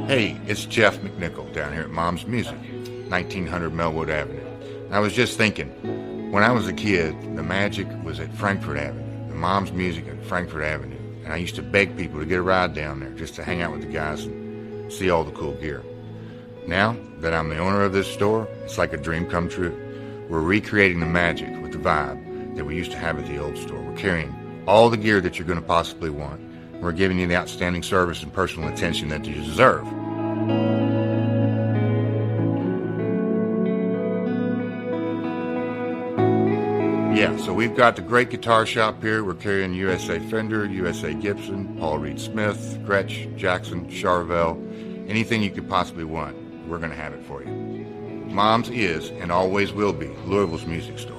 Hey, it's Jeff McNichol down here at Mom's Music, 1900 Melwood Avenue. And I was just thinking, when I was a kid, the magic was at Frankfurt Avenue, the Mom's Music at Frankfurt Avenue. And I used to beg people to get a ride down there just to hang out with the guys and see all the cool gear. Now that I'm the owner of this store, it's like a dream come true. We're recreating the magic with the vibe that we used to have at the old store. We're carrying all the gear that you're going to possibly want. We're giving you the outstanding service and personal attention that you deserve. Yeah, so we've got the great guitar shop here. We're carrying USA Fender, USA Gibson, Paul Reed Smith, Gretsch, Jackson, Charvel, anything you could possibly want, we're going to have it for you. Mom's is and always will be Louisville's music store.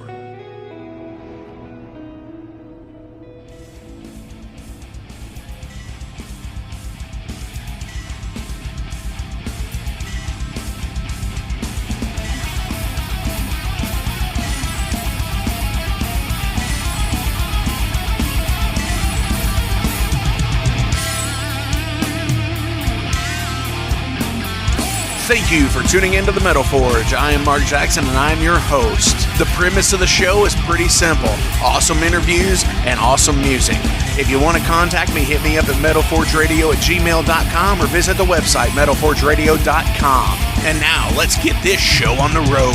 Thank you for tuning into the Metal Forge. I am Mark Jackson and I am your host. The premise of the show is pretty simple. Awesome interviews and awesome music. If you want to contact me, hit me up at metalforgeradio@gmail.com or visit the website metalforgeradio.com. And now let's get this show on the road.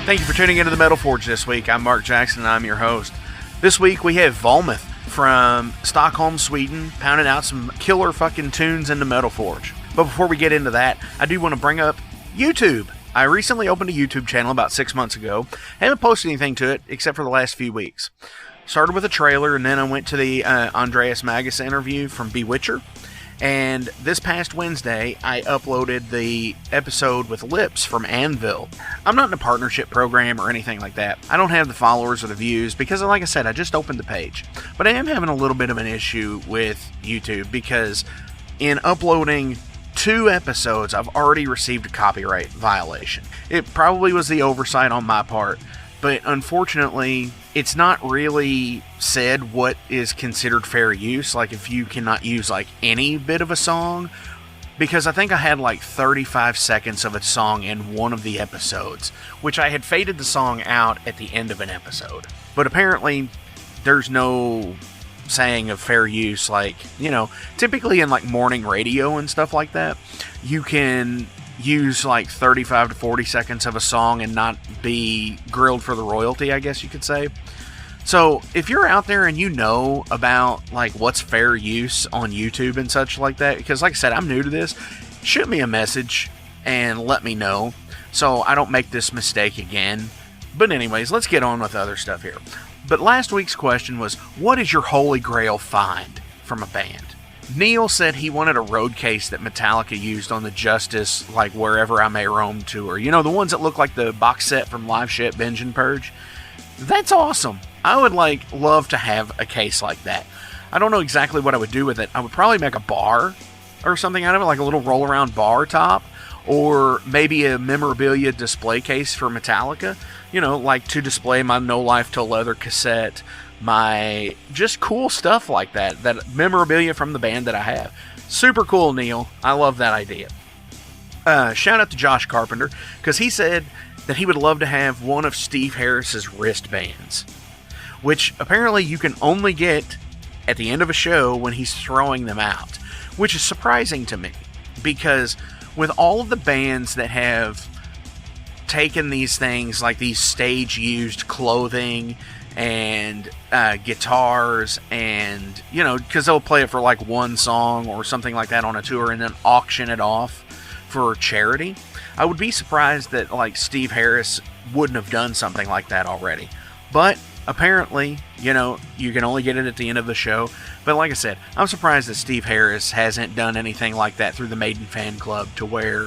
Thank you for tuning into the Metal Forge this week. I'm Mark Jackson and I'm your host. This week we have Vometh from Stockholm, Sweden, pounding out some killer fucking tunes in the Metal Forge. But before we get into that, I do want to bring up YouTube. I recently opened a YouTube channel about 6 months ago. I haven't posted anything to it except for the last few weeks. Started with a trailer, and then I went to the Andreas Magus interview from Bewitcher. And this past Wednesday, I uploaded the episode with Lips from Anvil. I'm not in a partnership program or anything like that. I don't have the followers or the views because, like I said, I just opened the page. But I am having a little bit of an issue with YouTube because in uploading 2 episodes, I've already received a copyright violation. It probably was the oversight on my part, but unfortunately, it's not really said what is considered fair use, like if you cannot use like any bit of a song, because I think I had like 35 seconds of a song in one of the episodes, which I had faded the song out at the end of an episode. But apparently there's no saying of fair use, like, you know, typically in like morning radio and stuff like that, you can use like 35 to 40 seconds of a song and not be grilled for the royalty, I guess you could say. So if you're out there and you know about like what's fair use on YouTube and such like that, because like I said, I'm new to this, shoot me a message and let me know so I don't make this mistake again. But anyways, let's get on with other stuff here. But last week's question was, what is your holy grail find from a band? Neil said he wanted a road case that Metallica used on the Justice, like Wherever I May Roam tour. You know, the ones that look like the box set from Live Shit, Binge and Purge? That's awesome. I would love to have a case like that. I don't know exactly what I would do with it. I would probably make a bar or something out of it, like a little roll around bar top, or maybe a memorabilia display case for Metallica. You know, like to display my No Life Till Leather cassette, my just cool stuff like that, that memorabilia from the band that I have. Super cool, Neil. I love that idea. Shout out to Josh Carpenter, because he said that he would love to have one of Steve Harris's wristbands, which apparently you can only get at the end of a show when he's throwing them out, which is surprising to me, because with all of the bands that have taken these things, like these stage-used clothing and guitars, and, you know, because they'll play it for like one song or something like that on a tour and then auction it off for charity, I would be surprised that like Steve Harris wouldn't have done something like that already. But apparently, you know, you can only get it at the end of the show. But like I said, I'm surprised that Steve Harris hasn't done anything like that through the Maiden fan club, to where,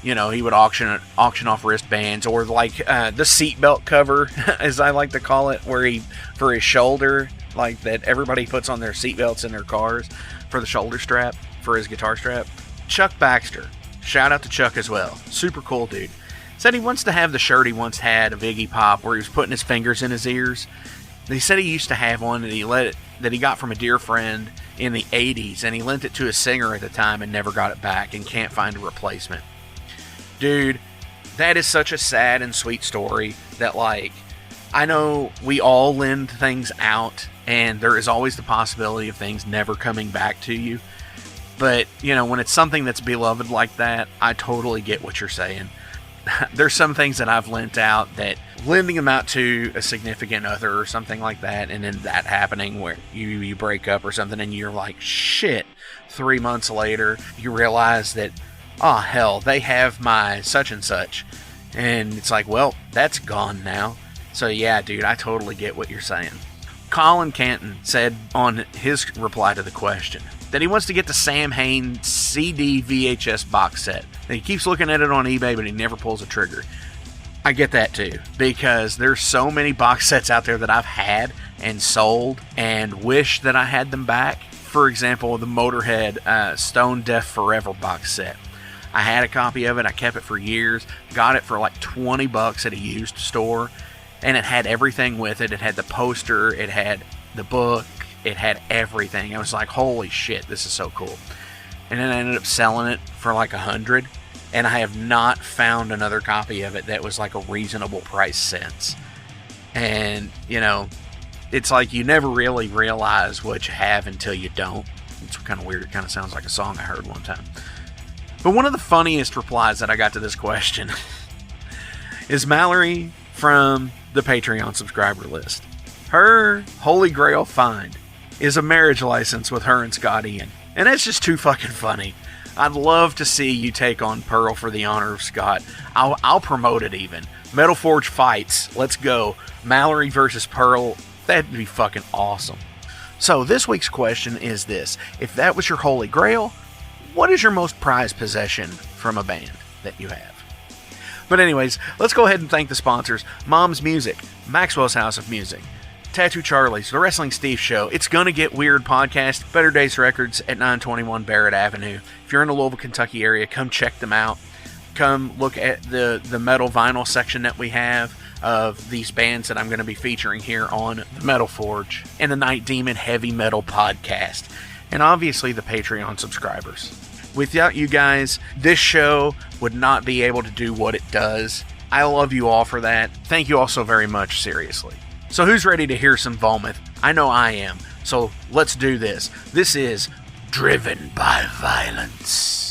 you know, he would auction off wristbands, or like the seatbelt cover, as I like to call it, where he, for his shoulder, like that everybody puts on their seatbelts in their cars for the shoulder strap, for his guitar strap. Chuck Baxter. Shout out to Chuck as well. Super cool dude. Said he wants to have the shirt he once had of Iggy Pop, where he was putting his fingers in his ears. He said he used to have one that he got from a dear friend. in the 80s, and he lent it to a singer at the time and never got it back and can't find a replacement. Dude, that is such a sad and sweet story that, like, I know we all lend things out, and there is always the possibility of things never coming back to you. But, you know, when it's something that's beloved like that, I totally get what you're saying. There's some things that I've lent out that lending them out to a significant other or something like that, and then that happening where you break up or something, and you're like, shit. 3 months later, you realize that, oh, hell, they have my such and such. And it's like, well, that's gone now. So, yeah, dude, I totally get what you're saying. Colin Canton said on his reply to the question that he wants to get the Sam Hain CD VHS box set. He keeps looking at it on eBay, but he never pulls a trigger. I get that too, because there's so many box sets out there that I've had and sold and wish that I had them back. For example, the Motorhead Stone Deaf Forever box set. I had a copy of it. I kept it for years. Got it for like $20 at a used store. And it had everything with it. It had the poster. It had the book. It had everything. I was like, holy shit, this is so cool. And then I ended up selling it for like $100. And I have not found another copy of it that was like a reasonable price since. And, you know, it's like you never really realize what you have until you don't. It's kind of weird. It kind of sounds like a song I heard one time. But one of the funniest replies that I got to this question is Mallory from the Patreon subscriber list. Her holy grail find is a marriage license with her and Scott Ian. And that's just too fucking funny. I'd love to see you take on Pearl for the honor of Scott. I'll promote it even. Metal Forge fights. Let's go. Mallory versus Pearl. That'd be fucking awesome. So this week's question is this. If that was your holy grail, what is your most prized possession from a band that you have? But anyways, let's go ahead and thank the sponsors. Mom's Music, Maxwell's House of Music, Tattoo Charlie's, The Wrestling Steve Show, It's Gonna Get Weird podcast, Better Days Records at 921 Barrett Avenue. If you're in the Louisville, Kentucky area, come check them out. Come look at the metal vinyl section that we have of these bands that I'm going to be featuring here on the Metal Forge and the Night Demon Heavy Metal podcast. And obviously the Patreon subscribers. Without you guys, this show would not be able to do what it does. I love you all for that. Thank you all so very much, seriously. So who's ready to hear some Vometh? I know I am. So let's do this. This is Driven by Violence.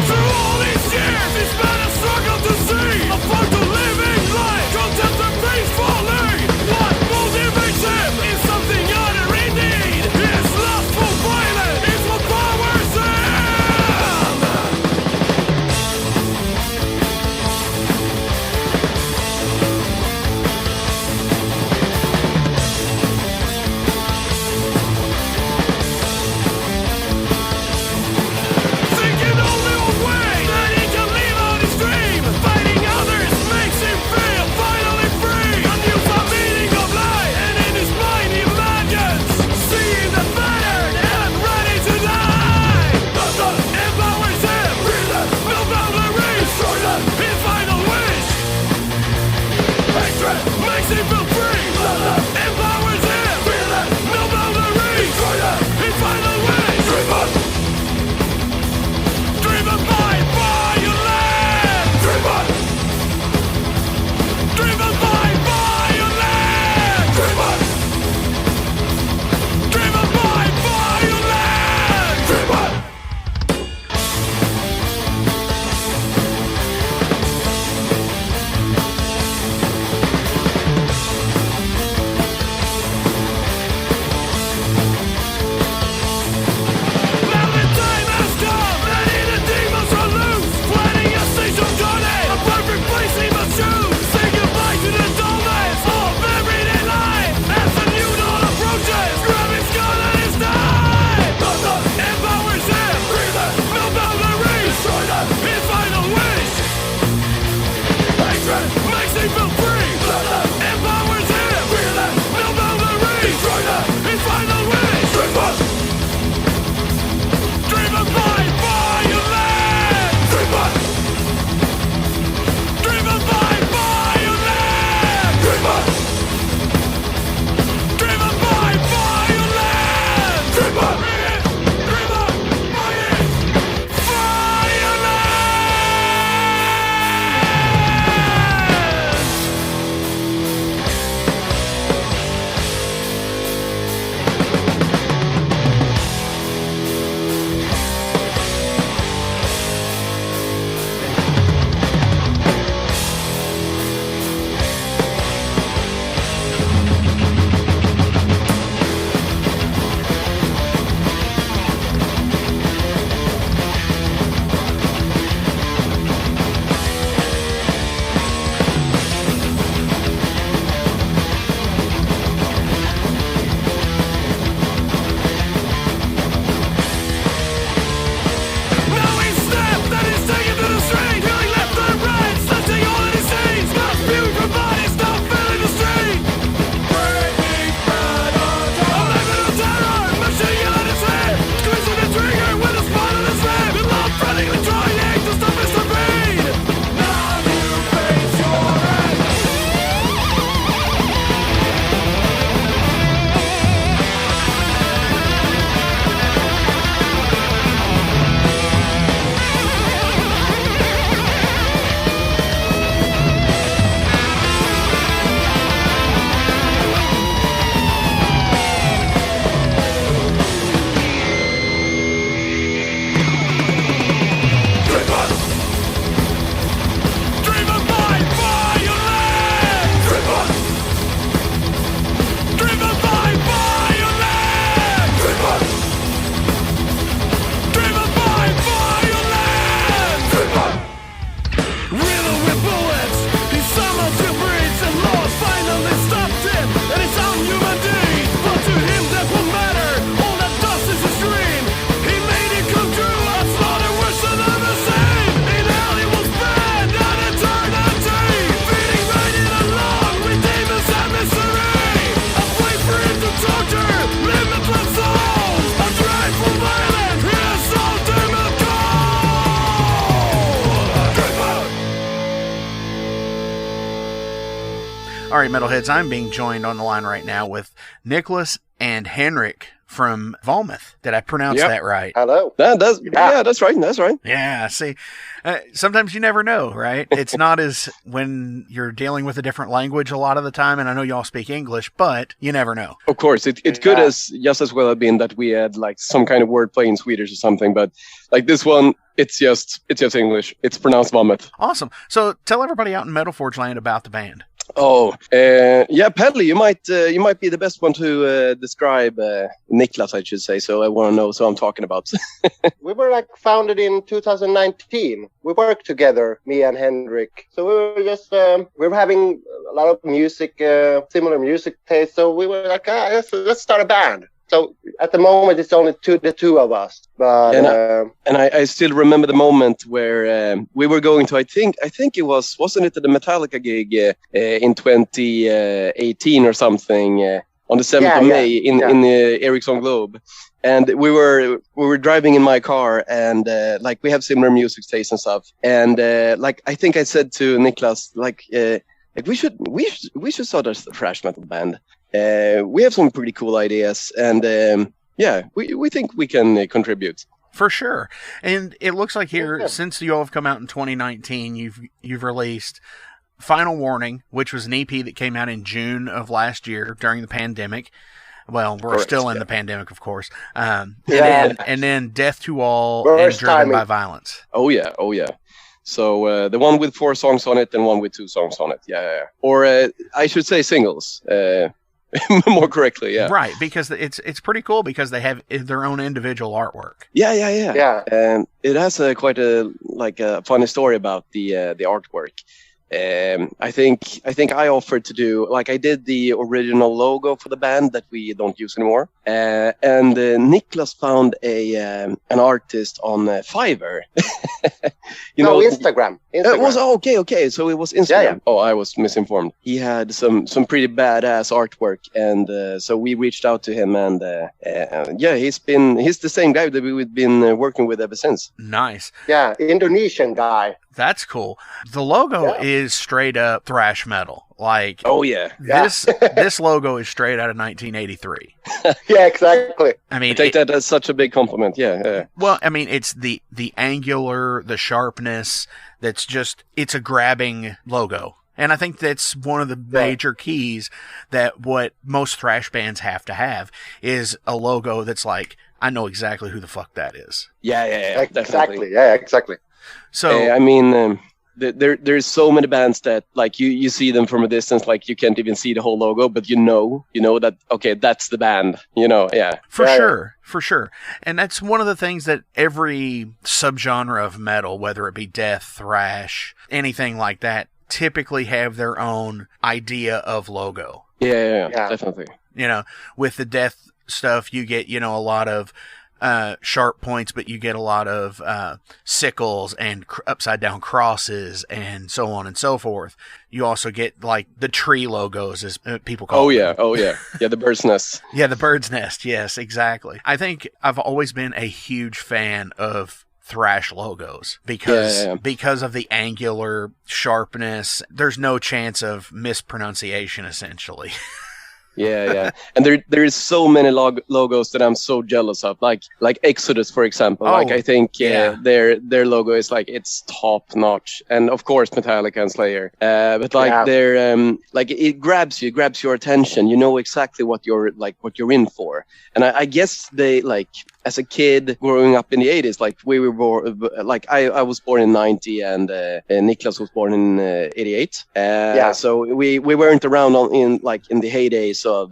Through all these All right, Metalheads, I'm being joined on the line right now with Niklas and Henrick from Vometh. Did I pronounce that right? Hello. That's right. That's right. Yeah, see, sometimes you never know, right? It's not as when you're dealing with a different language a lot of the time, and I know y'all speak English, but you never know. Of course, it could just as well have been that we had like some kind of wordplay in Swedish or something, but like this one, it's just English. It's pronounced Vometh. Awesome. So tell everybody out in Metal Forge land about the band. Pedley, you might be the best one to describe Niklas, I should say. So I want to know what I'm talking about. We were founded in 2019. We worked together, me and Henrick. So we were just we were having a lot of music, similar music taste. So we were like, let's start a band. So at the moment, it's only the two of us. But I still remember the moment where we were going to. I think it wasn't it the Metallica gig in 2018 or something on the 7th of May in the Ericsson Globe, and we were driving in my car, and we have similar music tastes and stuff, and I think I said to Niklas we should start a thrash metal band. We have some pretty cool ideas, and we think we can contribute. For sure. And it looks like here, since you all have come out in 2019, you've released Final Warning, which was an EP that came out in June of last year during the pandemic. Well, we're still in the pandemic, of course. And then Death to All and Driven by Violence. Oh yeah. So the one with 4 songs on it and one with 2 songs on it. Yeah. Or I should say singles. More correctly, yeah. Right, because it's pretty cool because they have their own individual artwork. Yeah. It has quite a funny story about the artwork. I think I offered to do I did the original logo for the band that we don't use anymore, and Niklas found an artist on Fiverr. Instagram. It was okay. So it was Instagram. Yeah. Oh, I was misinformed. He had some pretty badass artwork, and so we reached out to him, and he's the same guy that we've been working with ever since. Nice. Yeah, Indonesian guy. That's cool. The logo is straight up thrash metal. This logo is straight out of 1983. Yeah, exactly. I mean, I take that as such a big compliment. Yeah. Well, I mean, it's the angular, the sharpness. It's a grabbing logo. And I think that's one of the major keys that what most thrash bands have to have is a logo that's like, I know exactly who the fuck that is. Yeah. Exactly. Yeah, exactly. So I mean, there's so many bands that you see them from a distance, you can't even see the whole logo, but you know that that's the band. For sure. And that's one of the things that every subgenre of metal, whether it be death, thrash, anything like that, typically have their own idea of logo. Yeah, definitely. With the death stuff, you get a lot of sharp points, but you get a lot of sickles and upside down crosses and so on and so forth. You also get the tree logos, as people call them. Oh yeah. Yeah, the bird's nest. Yeah, the bird's nest. Yes, exactly. I think I've always been a huge fan of thrash logos because of the angular sharpness. There's no chance of mispronunciation, essentially. Yeah. And there is so many logos that I'm so jealous of. Like Exodus, for example. I think their logo is it's top notch, and of course Metallica and Slayer. But they're it grabs your attention. You know exactly what you're in for. And I guess they as a kid growing up in the 80s, we were born, I was born in 90 and Niklas was born in 88. So we weren't around in the heydays of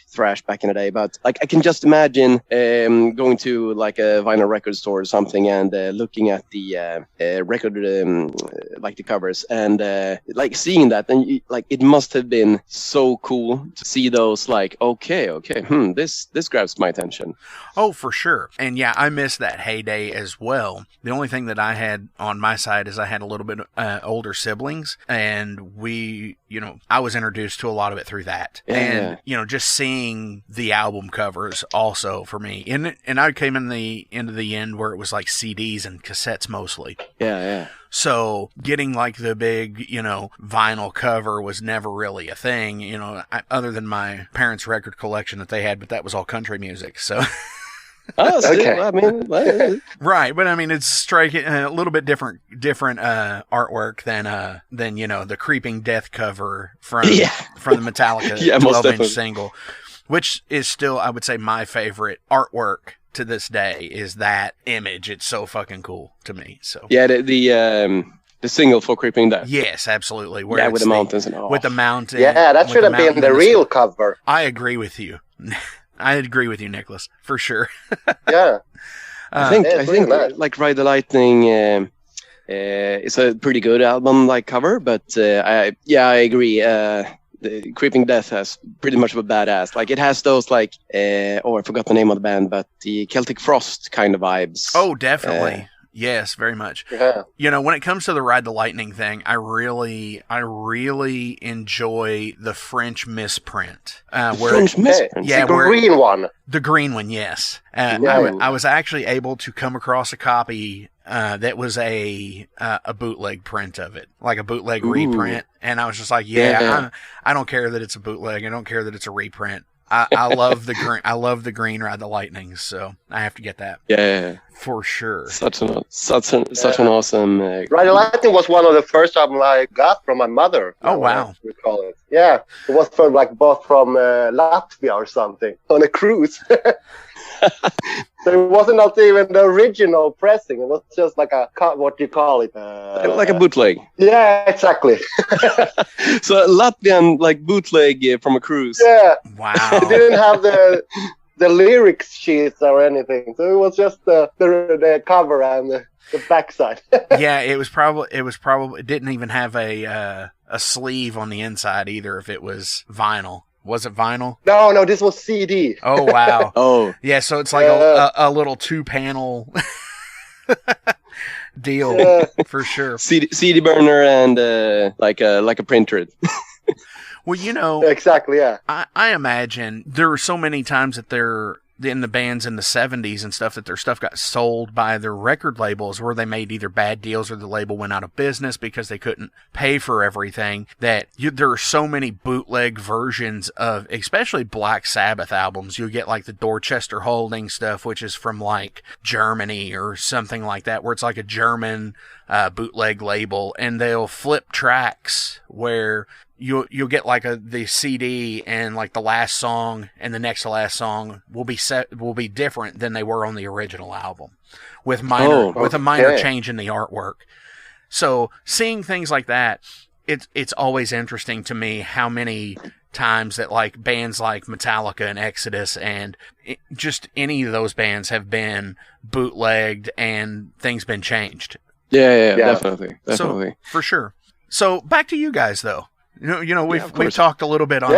thrash back in the day, but I can just imagine going to a vinyl record store or something and looking at the record the covers and seeing that, and it must have been so cool to see those this grabs my attention. Oh, for sure. And yeah, I miss that heyday as well. The only thing that I had on my side is I had a little bit older siblings, and we, I was introduced to a lot of it through that. And, just seeing the album covers also for me. And I came into the end where it was like CDs and cassettes mostly. Yeah. So getting like the big, vinyl cover was never really a thing, other than my parents' record collection that they had, but that was all country music. So. Oh, okay. I mean, right, but I mean, it's striking a little bit different artwork than the Creeping Death cover from the Metallica 12-inch single, which is still, I would say, my favorite artwork to this day. Is that image? It's so fucking cool to me. So yeah, the single for Creeping Death. Yes, absolutely. Where with the mountains and all. With the mountain. Yeah, that should have been the real cover. I agree with you. I agree with you, Niklas, for sure. Yeah. I think like Ride the Lightning is a pretty good album like cover, but I agree. The Creeping Death has pretty much of a badass. Like it has those I forgot the name of the band, but the Celtic Frost kind of vibes. Oh, definitely. Yes, very much. Yeah. When it comes to the Ride the Lightning thing, I really enjoy the French misprint. French misprint? Yeah, the green one. The green one, yes. I was actually able to come across a copy that was a bootleg print of it, like a bootleg reprint. And I was just like, I don't care that it's a bootleg. I don't care that it's a reprint. I love the green. I love the green Ride the Lightning, so I have to get that. Yeah, for sure. Such an awesome. Ride the Lightning was one of the first albums I got from my mother. Oh wow! Recall it. Yeah, it was bought from Latvia or something on a cruise. So it wasn't even the original pressing. It was just like what do you call it? Like a bootleg. Yeah, exactly. So Latvian bootleg from a cruise. Yeah. Wow. It didn't have the lyrics sheets or anything, so it was just the cover and the backside. Yeah, it was probably it didn't even have a sleeve on the inside either. If it was vinyl. Was it vinyl? No, this was CD. Oh, wow. Oh. Yeah, so it's like a little 2-panel deal for sure. CD burner and like a printer. Well, Exactly, yeah. I imagine there were so many times that they're in the bands in the 70s and stuff that their stuff got sold by their record labels where they made either bad deals or the label went out of business because they couldn't pay for everything, that there are so many bootleg versions of especially Black Sabbath albums. You'll get like the Dorchester Holding stuff, which is from like Germany or something like that, where it's like a German bootleg label, and they'll flip tracks where you'll get like the CD and like the last song and the next to last song will be different than they were on the original album with a minor change in the artwork. So seeing things like that, it's always interesting to me how many times that like bands like Metallica and Exodus and just any of those bands have been bootlegged and things been changed. Yeah, definitely. So, for sure. So back to you guys though. We've talked a little bit on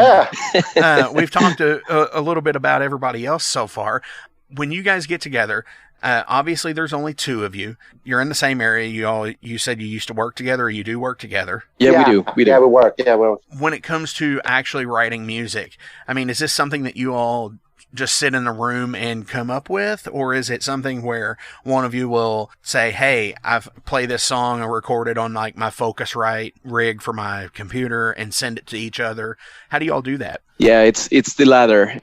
we've talked a little bit about everybody else so far. When you guys get together, obviously there's only two of you. You're in the same area. You said you used to work together, or you do work together. Yeah, we do. Yeah, we work. Yeah, when it comes to actually writing music, I mean, is this something that you all just sit in a room and come up with, or is it something where one of you will say, hey, I've played this song and recorded on like my Focusrite rig for my computer and send it to each other? How do you all do that? Yeah, it's the latter.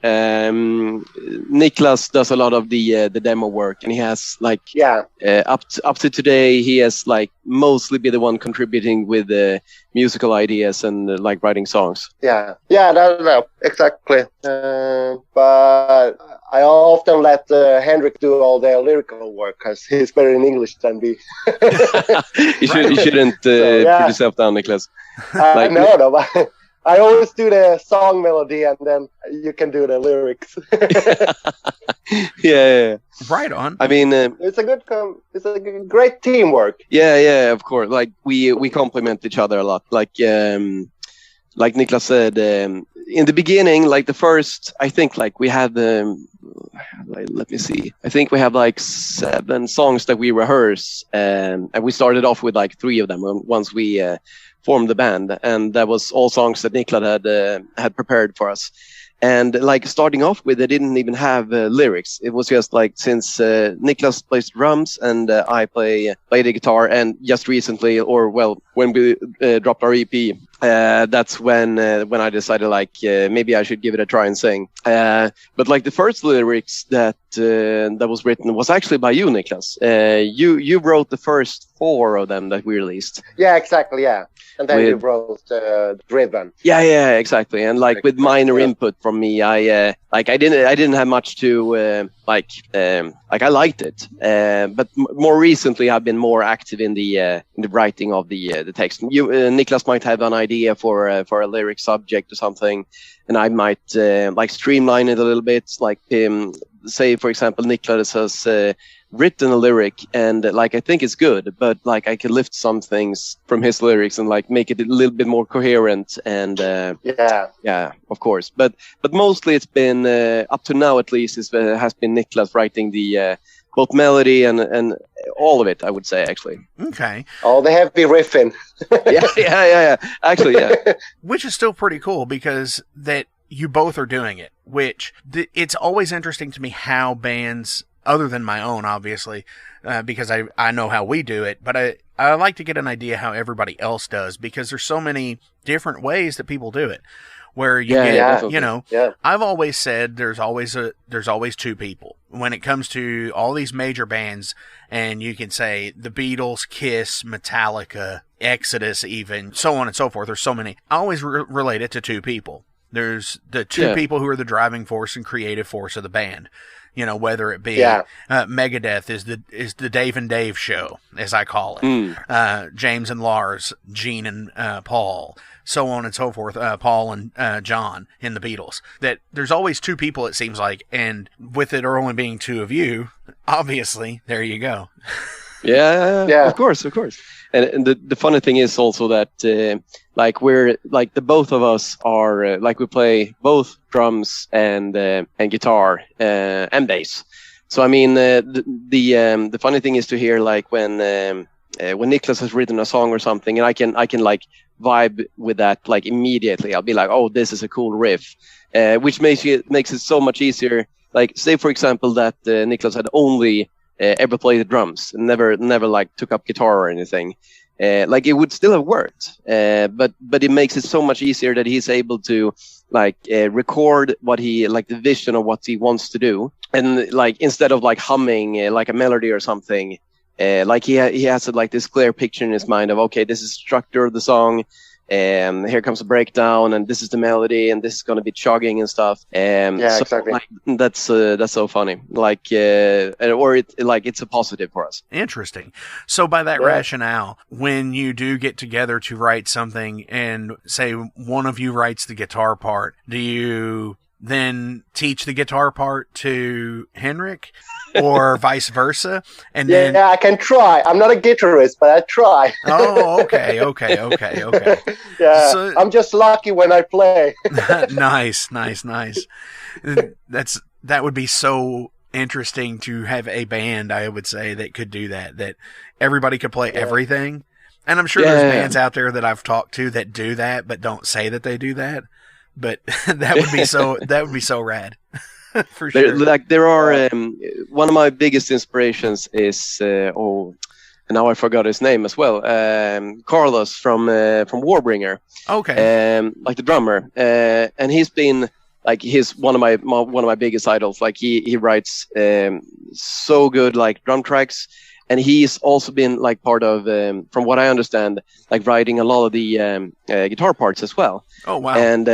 Niklas does a lot of the demo work, and he has up to today he has like mostly been the one contributing with the musical ideas and like writing songs. Yeah, no, exactly. But I often let Henrick do all the lyrical work because he's better in English than me. You shouldn't put yourself down, Niklas. No, but I always do the song melody, and then you can do the lyrics. Yeah. Right on. I mean, it's a great teamwork. Yeah, of course. Like we complement each other a lot. Like like Niklas said, in the beginning, like the first, I think like we had let me see. I think we have like 7 songs that we rehearse, and we started off with like 3 of them once we formed the band, and that was all songs that Niklas had prepared for us. And like starting off with, they didn't even have lyrics. It was just like, since Niklas plays drums and I play the guitar, and just recently, or well, when we dropped our EP, that's when I decided like maybe I should give it a try and sing. But like the first lyrics that was written was actually by you, Niklas. You wrote the first 4 of them that we released. Yeah, exactly. Yeah, and then you wrote Driven. Yeah, exactly. And like with minor input from me, I didn't have much to I liked it. But more recently, I've been more active in the writing of the text. Niklas might have an idea for a lyric subject or something, and I might like streamline it a little bit. Like say, for example, Niklas has written a lyric, and like I think it's good, but like I can lift some things from his lyrics and like make it a little bit more coherent. And yeah, of course. But mostly it's been up to now, at least, has been Niklas writing the both melody and all of it, I would say, actually. Okay. All the heavy riffing. yeah. Actually, yeah. Which is still pretty cool, because that you both are doing it, which it's always interesting to me how bands, other than my own, obviously, because I know how we do it, but I like to get an idea how everybody else does, because there's so many different ways that people do it. Where you I've always said there's always 2 people when it comes to all these major bands, and you can say the Beatles, Kiss, Metallica, Exodus, even so on and so forth. There's so many. I always relate it to 2 people. There's the 2 people who are the driving force and creative force of the band. You know, whether it be Megadeth is the Dave and Dave show, as I call it. James and Lars, Gene and Paul, so on and so forth. Paul and John in the Beatles. That there's always 2 people, it seems like, and with it only being 2 of you, obviously, there you go. Yeah. Of course. And the funny thing is also that like we're like the both of us are like we play both drums and guitar and bass. So I mean the funny thing is to hear like when Niklas has written a song or something, and I can like vibe with that like immediately. I'll be like, oh, this is a cool riff, which makes it so much easier. Like say for example that Niklas had only ever played the drums and never like took up guitar or anything, like it would still have worked, but it makes it so much easier that he's able to like record what he like the vision of what he wants to do, and like instead of like humming like a melody or something, like he has like this clear picture in his mind of, okay, this is the structure of the song, and here comes a breakdown, and this is the melody, and this is going to be chugging and stuff. Exactly. Like, that's so funny. Like, or it's a positive for us. Interesting. So by that rationale, when you do get together to write something, and say one of you writes the guitar part, do you then teach the guitar part to Henrick? Or vice versa, and then I can try. I'm not a guitarist, but I try. Oh, okay. Yeah, so, I'm just lucky when I play. Nice. That would be so interesting to have a band, I would say, that could do that everybody could play everything. And I'm sure there's bands out there that I've talked to that do that, but don't say that they do that. But that would be so rad. For sure. There are one of my biggest inspirations is and now I forgot his name as well. Carlos from Warbringer. Okay. Like the drummer, and he's been like one of my biggest idols. Like he writes so good like drum tracks, and he's also been like part of, from what I understand, like writing a lot of the guitar parts as well. Oh wow! And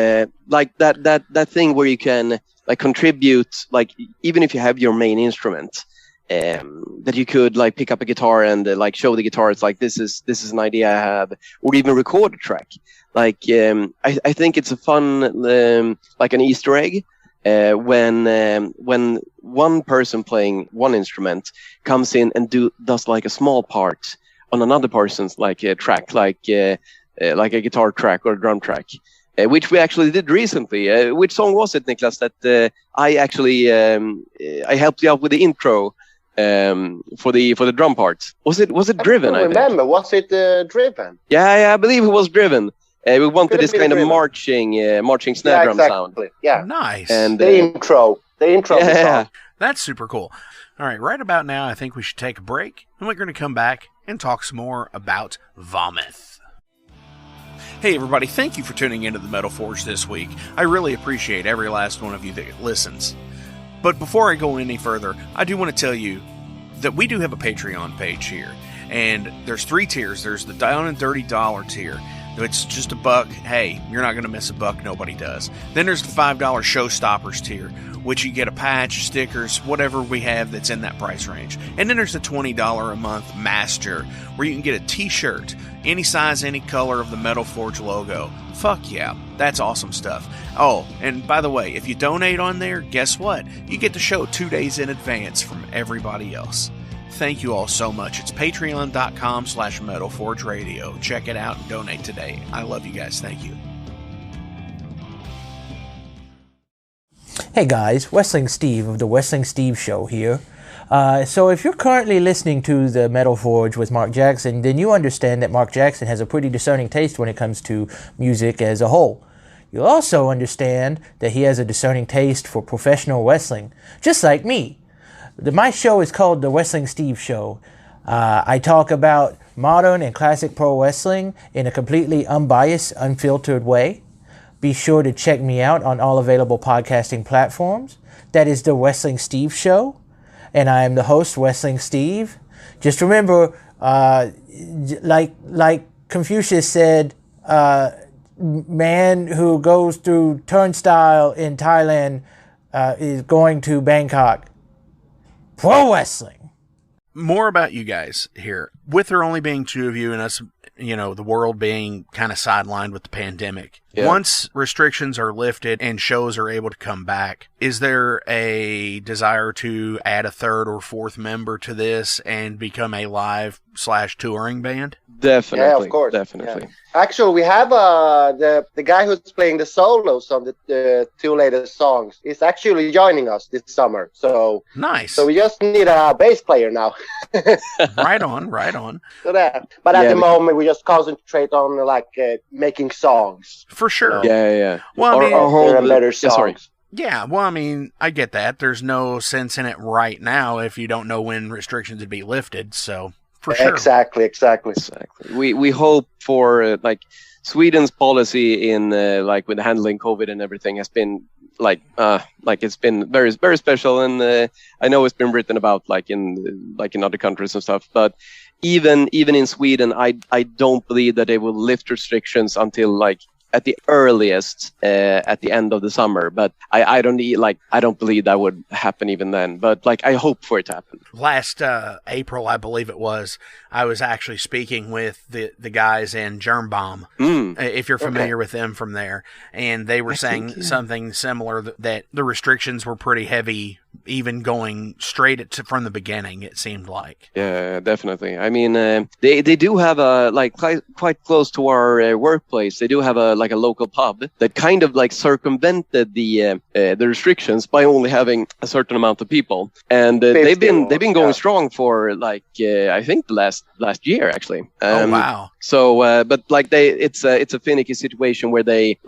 like that thing where you can like contribute, like even if you have your main instrument, that you could like pick up a guitar and like show the guitar. It's like this is an idea I have, or even record a track. Like I think it's a fun like an Easter egg when one person playing one instrument comes in and does like a small part on another person's like track, like a guitar track or a drum track. which we actually did recently. Which song was it, Niklas, that I actually I helped you out with the intro for the drum part? Was it Driven? I don't remember. Was it Driven? Yeah, I believe it was Driven. We wanted this kind of marching snare drum sound. Yeah, nice. And the intro. Of the song. That's super cool. All right about now, I think we should take a break, and we're going to come back and talk some more about Vometh. Hey everybody, thank you for tuning into the Metal Forge this week. I really appreciate every last one of you that listens. But before I go any further, I do want to tell you that we do have a Patreon page here. And there's 3 tiers. There's the down and dirty dollar tier. It's just $1. Hey, you're not going to miss $1. Nobody does. Then there's the $5 Showstoppers tier, which you get a patch, stickers, whatever we have that's in that price range. And then there's the $20 a month Master, where you can get a t-shirt, any size, any color of the Metal Forge logo. Fuck yeah, that's awesome stuff. Oh, and by the way, if you donate on there, guess what? You get the show 2 days in advance from everybody else. Thank you all so much. It's patreon.com/metalforgeradio. Check it out and donate today. I love you guys. Thank you. Hey guys, Wrestling Steve of the Wrestling Steve Show here. So if you're currently listening to the Metal Forge with Mark Jackson, then you understand that Mark Jackson has a pretty discerning taste when it comes to music as a whole. You'll also understand that he has a discerning taste for professional wrestling, just like me. My show is called The Wrestling Steve Show. I talk about modern and classic pro wrestling in a completely unbiased, unfiltered way. Be sure to check me out on all available podcasting platforms. That is The Wrestling Steve Show. And I am the host, Wrestling Steve. Just remember, like Confucius said, man who goes through turnstile in Thailand is going to Bangkok. Pro wrestling. More about you guys here. With there only being 2 of you and us, the world being kind of sidelined with the pandemic. Yeah. Once restrictions are lifted and shows are able to come back, is there a desire to add a 3rd or 4th member to this and become a live/touring band? Definitely. Yeah, of course. Definitely. Yeah. Actually, we have the guy who's playing the solos on the 2 latest songs is actually joining us this summer. So nice. So we just need a bass player now. Right on. So that. But at the moment, we just concentrate on making songs. For sure. Yeah. Well, better songs. Sorry. Yeah, well, I get that. There's no sense in it right now if you don't know when restrictions would be lifted. So. For sure. Exactly. We hope for Sweden's policy in with handling COVID and everything has been it's been very, very special, and I know it's been written about in other countries and stuff, but even in Sweden, I don't believe that they will lift restrictions until at the earliest at the end of the summer, but I don't believe that would happen even then, but I hope for it to happen. Last April, I believe it was, I was actually speaking with the guys in Germbomb, if you're familiar with them from there, and they were saying something similar, that the restrictions were pretty heavy, even going straight from the beginning, it seemed like. Yeah, definitely. I mean, they do have a quite close to our workplace. They do have a local pub that kind of circumvented the restrictions by only having a certain amount of people, and they've been going strong for I think the last year actually. Oh wow! So, but it's a finicky situation where they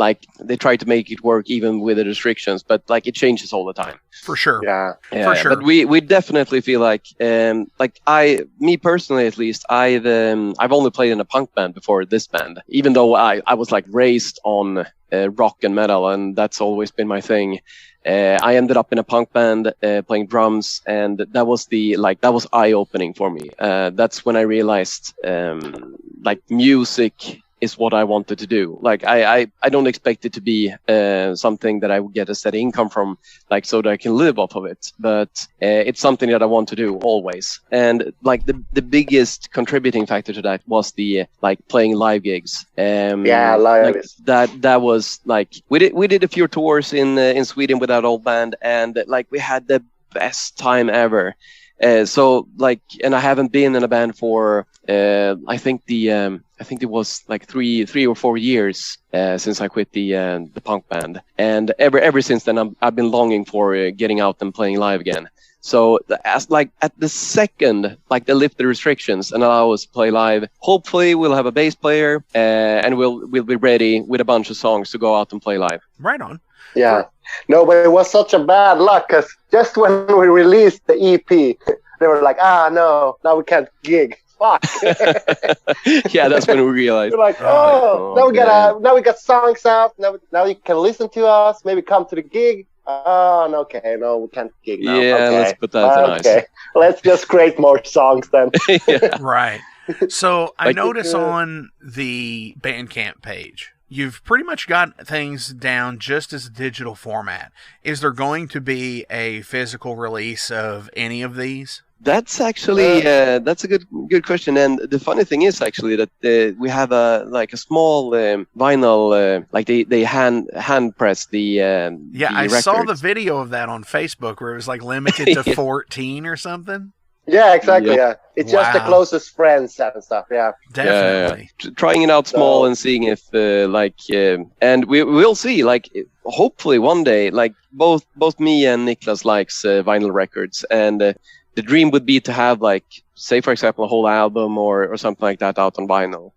try to make it work even with the restrictions, but it changes all the time. For sure. Yeah. For sure. But we definitely feel me personally at least, I've only played in a punk band before this band, even though I was raised on rock and metal, and that's always been my thing. I ended up in a punk band playing drums, and that was eye-opening for me. That's when I realized music is what I wanted to do. I don't expect it to be something that I would get a steady income from, so that I can live off of it. But it's something that I want to do always. And the biggest contributing factor to that was the playing live gigs. Live. That was we did a few tours in Sweden with that old band, and we had the best time ever. So like, and I haven't been in a band for I think it was like three or 4 years since I quit the punk band, and ever since then I've been longing for getting out and playing live again. So as like at the second like they lift the restrictions and allow us to play live, hopefully we'll have a bass player and we'll be ready with a bunch of songs to go out and play live. Right on. Yeah. No, but it was such a bad luck because just when we released the EP, they were like, no, now we can't gig. Fuck. Yeah, that's when we realized. We're like, now we got songs out. Now you can listen to us. Maybe come to the gig. No, we can't gig now. Yeah, okay. let's put that to nice. Okay, let's just create more songs then. Yeah. Right. So I notice on the Bandcamp page, you've pretty much got things down just as a digital format. Is there going to be a physical release of any of these? That's actually that's a good question, and the funny thing is actually that we have a small vinyl, like they hand press the I records. saw the video of that on Facebook where it was like limited to 14 or something. Yeah, exactly. Yeah, it's just the closest friends and stuff. Yeah, definitely. Trying it out small and seeing if and we'll see. Like hopefully one day, like both me and Niklas likes vinyl records, and the dream would be to have, like, say, for example, a whole album or something like that out on vinyl.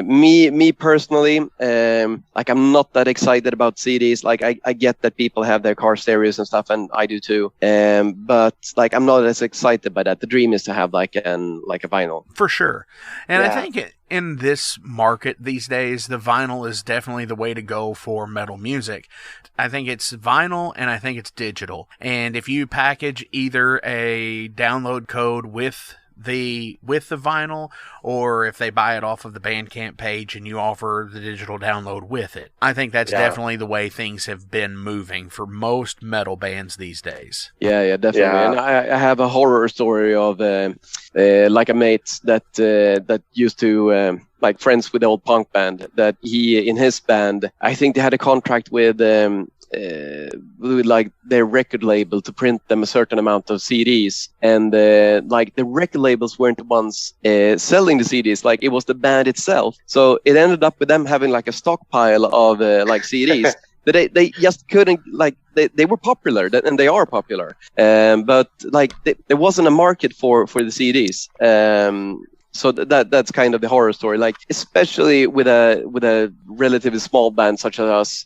Me personally, like, I'm not that excited about CDs. Like, I get that people have their car stereos and stuff, and I do too. But, like, I'm not as excited by that. The dream is to have, like a vinyl. For sure. And I think in this market these days, the vinyl is definitely the way to go for metal music. I think it's vinyl and I think it's digital. And if you package either a download code with the vinyl, or if they buy it off of the Bandcamp page and you offer the digital download with it, I think that's definitely the way things have been moving for most metal bands these days. Yeah, definitely. Yeah. And I have a horror story of like a mate that used to like friends with the old punk band, that he in his band, I think they had a contract with like their record label to print them a certain amount of CDs, and like the record labels weren't the ones selling the CDs, like it was the band itself. So it ended up with them having like a stockpile of like CDs that they just couldn't, like they were popular, and they are popular, but like there wasn't a market for the CDs. So that's kind of the horror story. Like, especially with a relatively small band such as us,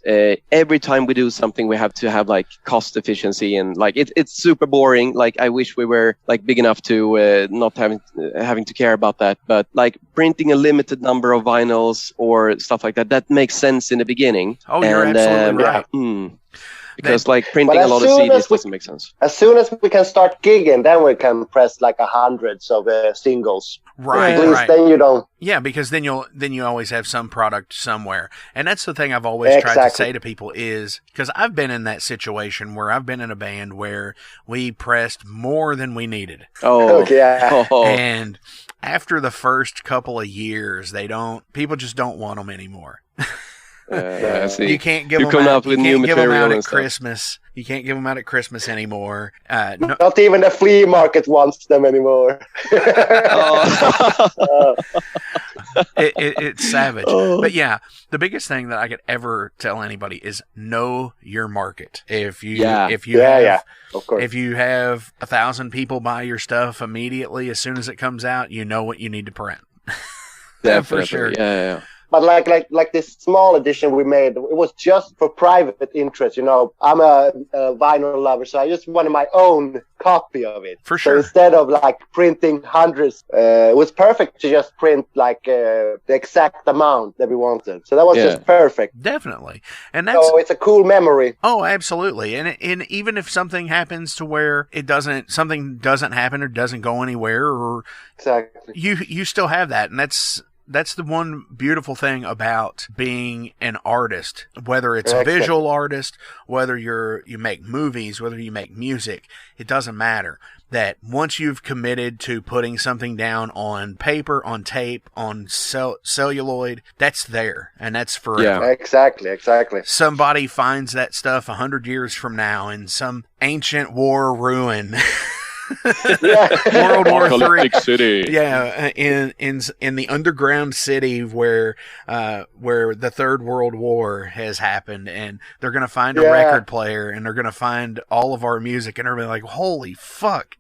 every time we do something, we have to have like cost efficiency, and like it's super boring. Like, I wish we were like big enough to not having to care about that. But like printing a limited number of vinyls or stuff like that makes sense in the beginning. Oh, you're absolutely right. Because like printing a lot of CDs doesn't make sense. As soon as we can start gigging, then we can press like hundreds of singles. Right, At least then you don't. Yeah, because then you always have some product somewhere, and that's the thing I've always tried to say to people is, because I've been in that situation where I've been in a band where we pressed more than we needed. Oh, yeah. And after the first couple of years, people just don't want them anymore. You can't give them out. You can't give them out at Christmas. You can't give them out at Christmas anymore. Not even the flea market wants them anymore. It's savage. But yeah, the biggest thing that I could ever tell anybody is know your market. If you have 1,000 people buy your stuff immediately as soon as it comes out, you know what you need to print. Definitely. For sure. Yeah. But like this small edition we made, it was just for private interest. You know, I'm a vinyl lover, so I just wanted my own copy of it. For sure. So instead of like printing hundreds, it was perfect to just print like the exact amount that we wanted. So that was just perfect. Definitely. And that's, so it's a cool memory. Oh, absolutely. And even if something happens to where something doesn't happen or doesn't go anywhere, or exactly, you still have that, and that's the one beautiful thing about being an artist, whether it's a visual artist, whether you make movies, whether you make music, it doesn't matter. That once you've committed to putting something down on paper, on tape, on celluloid, that's there, and that's forever. Yeah, exactly. Somebody finds that stuff 100 years from now in some ancient war ruin. World War Apocalyptic III. City. Yeah, in the underground city where the Third World War has happened, and they're gonna find a record player, and they're gonna find all of our music, and everybody like, holy fuck.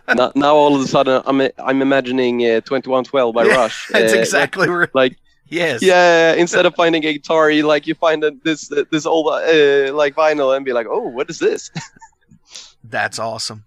Now all of a sudden, I'm imagining 2112 by Rush. That's exactly where. Like. Yes. Yeah. Instead of finding a guitar, you find this old like vinyl and be like, oh, what is this? That's awesome.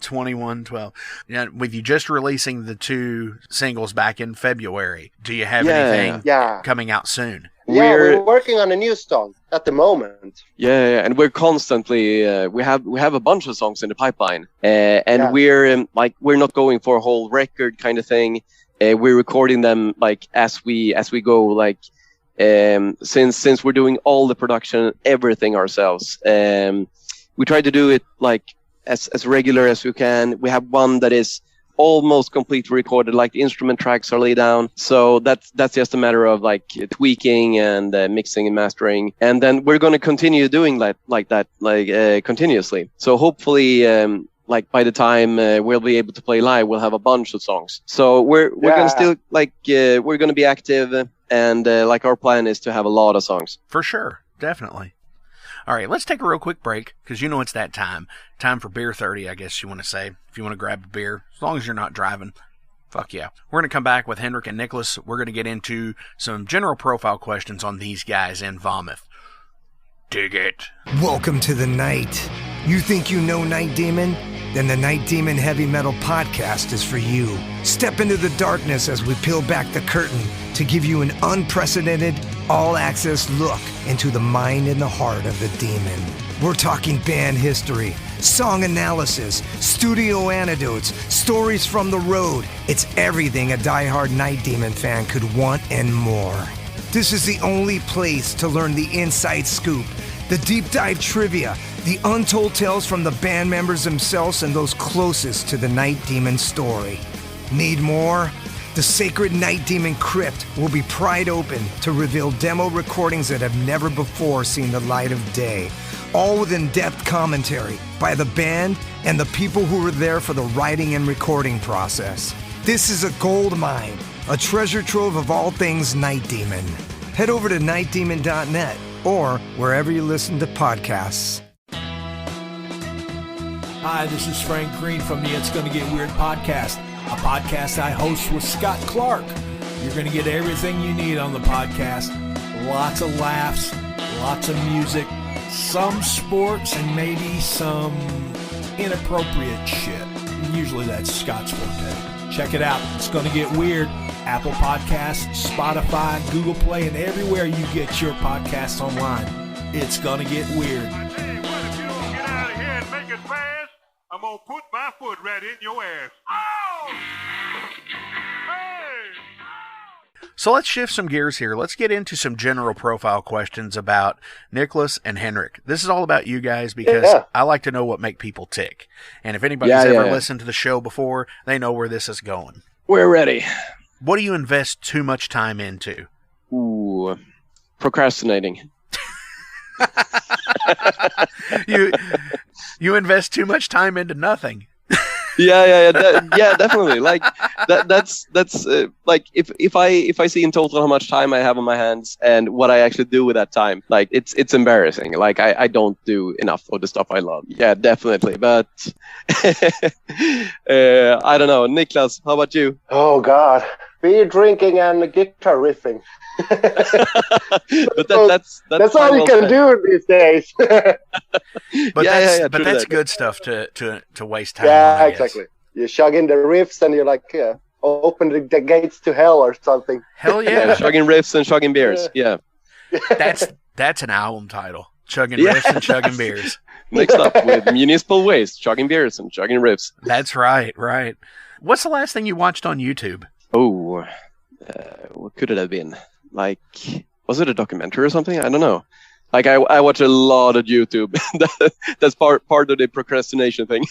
2112. Yeah, with you just releasing the 2 singles back in February, do you have anything coming out soon? Yeah, we're working on a new song at the moment. Yeah, and we're constantly we have a bunch of songs in the pipeline, and we're not going for a whole record kind of thing. We're recording them like as we go, like since we're doing all the production, everything ourselves. We try to do it like as regular as we can. We have one that is almost completely recorded, like the instrument tracks are laid down. So that's just a matter of like tweaking and mixing and mastering. And then we're going to continue doing like that continuously. So hopefully, like by the time we'll be able to play live, we'll have a bunch of songs. So we're going to still we're going to be active, and like our plan is to have a lot of songs. For sure. Definitely. All right, let's take a real quick break, because it's that time. Time for Beer 30, I guess you want to say, if you want to grab a beer, as long as you're not driving. Fuck yeah. We're going to come back with Henrick and Niklas. We're going to get into some general profile questions on these guys in Vometh. Dig it. Welcome to the night. You think you know Night Demon? Then the Night Demon Heavy Metal Podcast is for you. Step into the darkness as we peel back the curtain to give you an unprecedented, all-access look into the mind and the heart of the demon. We're talking band history, song analysis, studio anecdotes, stories from the road. It's everything a diehard Night Demon fan could want and more. This is the only place to learn the inside scoop, the deep dive trivia, the untold tales from the band members themselves and those closest to the Night Demon story. Need more? The sacred Night Demon Crypt will be pried open to reveal demo recordings that have never before seen the light of day, all with in-depth commentary by the band and the people who were there for the writing and recording process. This is a gold mine, a treasure trove of all things Night Demon. Head over to nightdemon.net or wherever you listen to podcasts. Hi, this is Frank Green from the It's Gonna Get Weird podcast, a podcast I host with Scott Clark. You're gonna get everything you need on the podcast. Lots of laughs, lots of music, some sports, and maybe some inappropriate shit. Usually that's Scott's forte. Check it out. It's Gonna Get Weird. Apple Podcasts, Spotify, Google Play, and everywhere you get your podcasts online. It's Gonna Get Weird. Hey, what if you don't get out of here and make it fast? I'm gonna put my foot right in your ass. Oh! Hey! So let's shift some gears here. Let's get into some general profile questions about Niklas and Henrick. This is all about you guys because I like to know what make people tick. And if anybody's ever listened to the show before, they know where this is going. We're ready. What do you invest too much time into? Ooh, procrastinating. You invest too much time into nothing. Yeah, definitely. Like that's like if I see in total how much time I have on my hands and what I actually do with that time, like it's embarrassing. Like I don't do enough of the stuff I love. Yeah, definitely. But I don't know, Niklas, how about you? Oh God, beer drinking and guitar riffing. But that's all you can do these days. But that's good stuff to waste time on, Yeah, exactly. You shug in the riffs and you're like, open the gates to hell or something. Hell yeah. Chugging riffs and chugging beers. Yeah. That's an album title. Chugging riffs and chugging beers. Mixed up with Municipal Waste, chugging beers and chugging riffs. That's right. What's the last thing you watched on YouTube? Oh, what could it have been? Like, was it a documentary or something? I don't know. Like, I watch a lot of YouTube. That's part of the procrastination thing.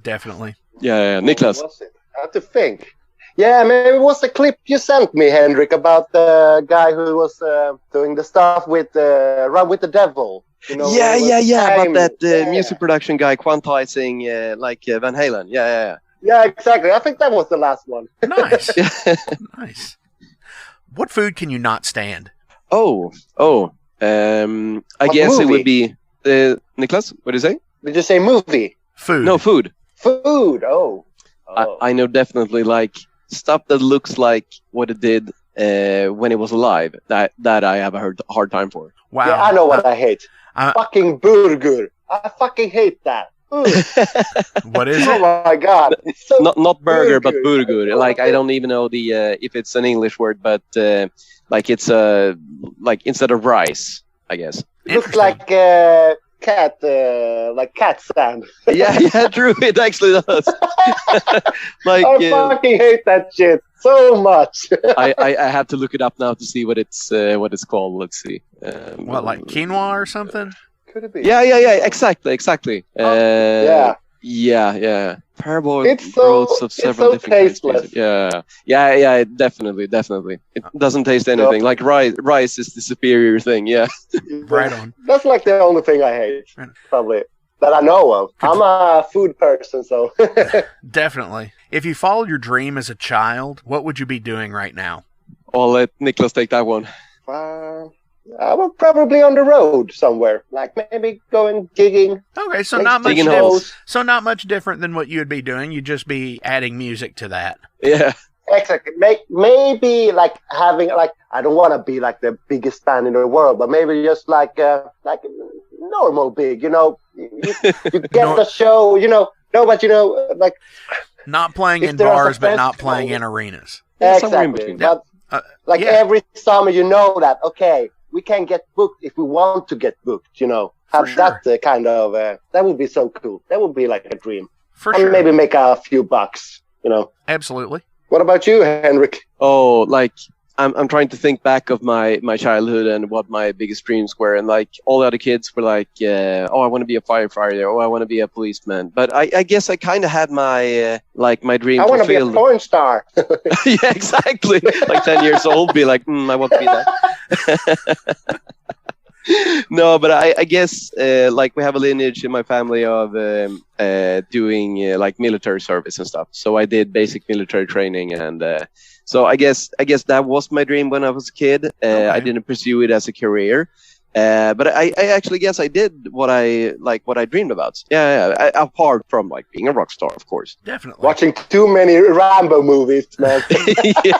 Definitely. Yeah. Niklas. Was it? I have to think. Yeah, maybe it was the clip you sent me, Henrick, about the guy who was doing the stuff with Run with the Devil You know, About timing. that music production guy quantizing Van Halen. Yeah, exactly. I think that was the last one. Nice. Nice. What food can you not stand? I guess movie? it would be Niklas. What do you say? Did you say movie? Food. No, food. Food. Oh. I know definitely like stuff that looks like what it did when it was alive. That I have a hard time for. Wow. Yeah, I know what I hate. Fucking burger. I fucking hate that. What is Oh it? my god. It's so Not burger, but burger. Like I don't even know the if it's an English word, but like it's like instead of rice, I guess. looks like cat sand. Yeah, true. It actually does. Like I fucking hate that shit so much. I have to look it up now to see what it's called. Let's see. What, like quinoa or something? Could it be? Yeah. Exactly. Yeah. Parboiled It's growths of several it's so different tasteless. kinds. Yeah. Definitely. It doesn't taste anything. Like rice is the superior thing. Yeah. Right on. That's like the only thing I hate, probably, that I know of. I'm a food person, so. Definitely. If you followed your dream as a child, what would you be doing right now? I'll let Niklas take that one. I would probably on the road somewhere, like maybe going gigging. Okay, so like not much digging different. holes. So not much different than what you would be doing. You'd just be adding music to that. Yeah. Exactly. Maybe like having like I don't want to be like the biggest band in the world, but maybe just like normal big. You know, you get the show. You know, no, but you know, like Not playing If in there are bars, but not festival- playing in arenas. Somewhere in exactly. between. But like yeah. every summer, you know that okay, we can get booked if we want to get booked. You know, have sure. that kind of that would be so cool. That would be like a dream. For And sure. maybe make a few bucks. You know. Absolutely. What about you, Henrik? Oh, like I'm trying to think back of my childhood and what my biggest dreams were, and like all the other kids were like, I want to be a firefighter, I want to be a policeman. But I guess I kind of had my my dream I want to be a fulfilled. porn star. Yeah, exactly. Like 10 years old, be like, I want to be that. No, but I guess like we have a lineage in my family of doing like military service and stuff. So I did basic military training, and so I guess that was my dream when I was a kid. I didn't pursue it as a career, but I actually guess I did what I dreamed about. Yeah. Apart from like being a rock star, of course. Definitely. Watching too many Rambo movies, man. Yeah.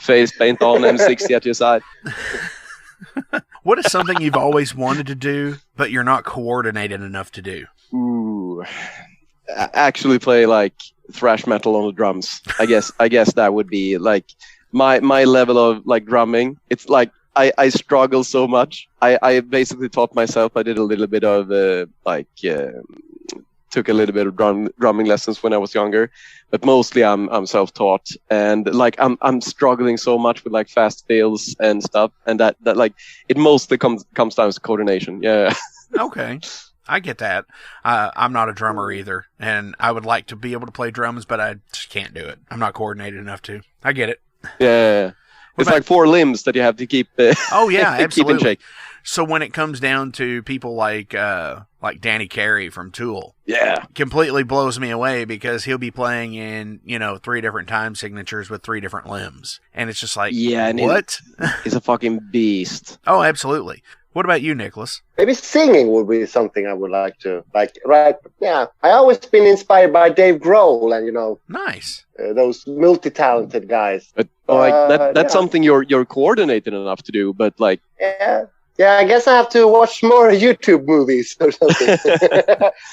Face paint on, M60 at your side. What is something you've always wanted to do, but you're not coordinated enough to do? Ooh, actually play like thrash metal on the drums. I guess that would be like my level of like drumming. It's like I struggle so much. I basically taught myself. I did a little bit of took a little bit of drumming lessons when I was younger, but mostly I'm self-taught, and like I'm struggling so much with like fast fills and stuff, and that like it mostly comes down to coordination. Yeah. Okay. I get that. I'm not a drummer either, and I would like to be able to play drums, but I just can't do it. I'm not coordinated enough to. I get it. Yeah. It's like 4 limbs that you have to keep. Oh yeah, keep in absolutely. check. So when it comes down to people like Danny Carey from Tool, Yeah. completely blows me away because he'll be playing in 3 different time signatures with 3 different limbs, and it's just like, Yeah, and what? He's a fucking beast. Oh, absolutely. What about you, Niklas? Maybe singing would be something I would like to like. Right? Yeah, I always been inspired by Dave Grohl and Nice. those multi-talented guys. But that's something you're coordinated enough to do, but like Yeah, I guess I have to watch more YouTube movies or something.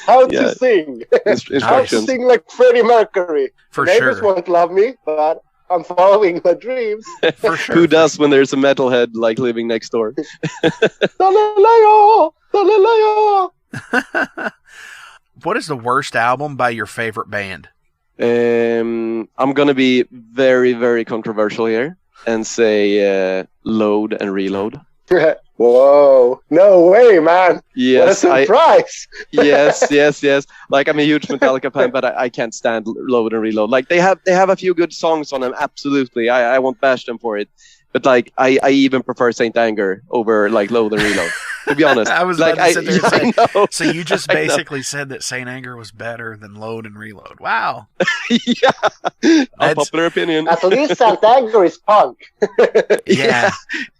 How to sing. How to instructions. sing like Freddie Mercury. For Neighbors sure. won't love me, but I'm following my dreams. For sure. Who does when there's a metalhead like living next door? Galileo! Galileo! What is the worst album by your favorite band? I'm gonna be very, very controversial here and say Load and Reload. Whoa! No way, man! Yes, what a surprise! yes. Like I'm a huge Metallica fan, but I can't stand Load and Reload. Like they have a few good songs on them, absolutely. I won't bash them for it, but like I even prefer Saint Anger over like Load and Reload. To be honest, I was like, about to sit there and say, I know. so you just basically said that Saint Anger was better than Load and Reload. Wow. Yeah, unpopular opinion. At least Saint Anger is punk. Yeah.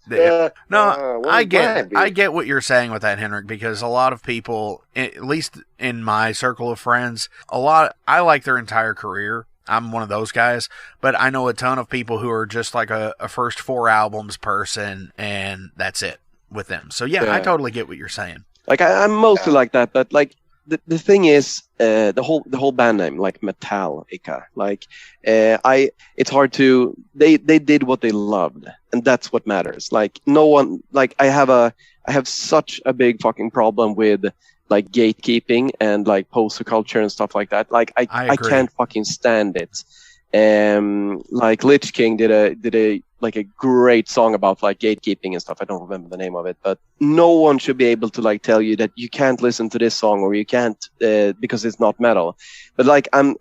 No, well, I get maybe. what you're saying with that, Henrik, because a lot of people, at least in my circle of friends, I like their entire career. I'm one of those guys, but I know a ton of people who are just like a first 4 albums person, and that's it with them. So yeah, I totally get what you're saying. Like I'm mostly like that, but like the thing is, the whole band name, like Metallica, like it's hard to they did what they loved, and that's what matters. Like no one, like I have such a big fucking problem with like gatekeeping and like poster culture and stuff like that. Like I can't fucking stand it. Like Lich King did a like a great song about like gatekeeping and stuff. I don't remember the name of it, but no one should be able to like tell you that you can't listen to this song or you can't because it's not metal. But like I'm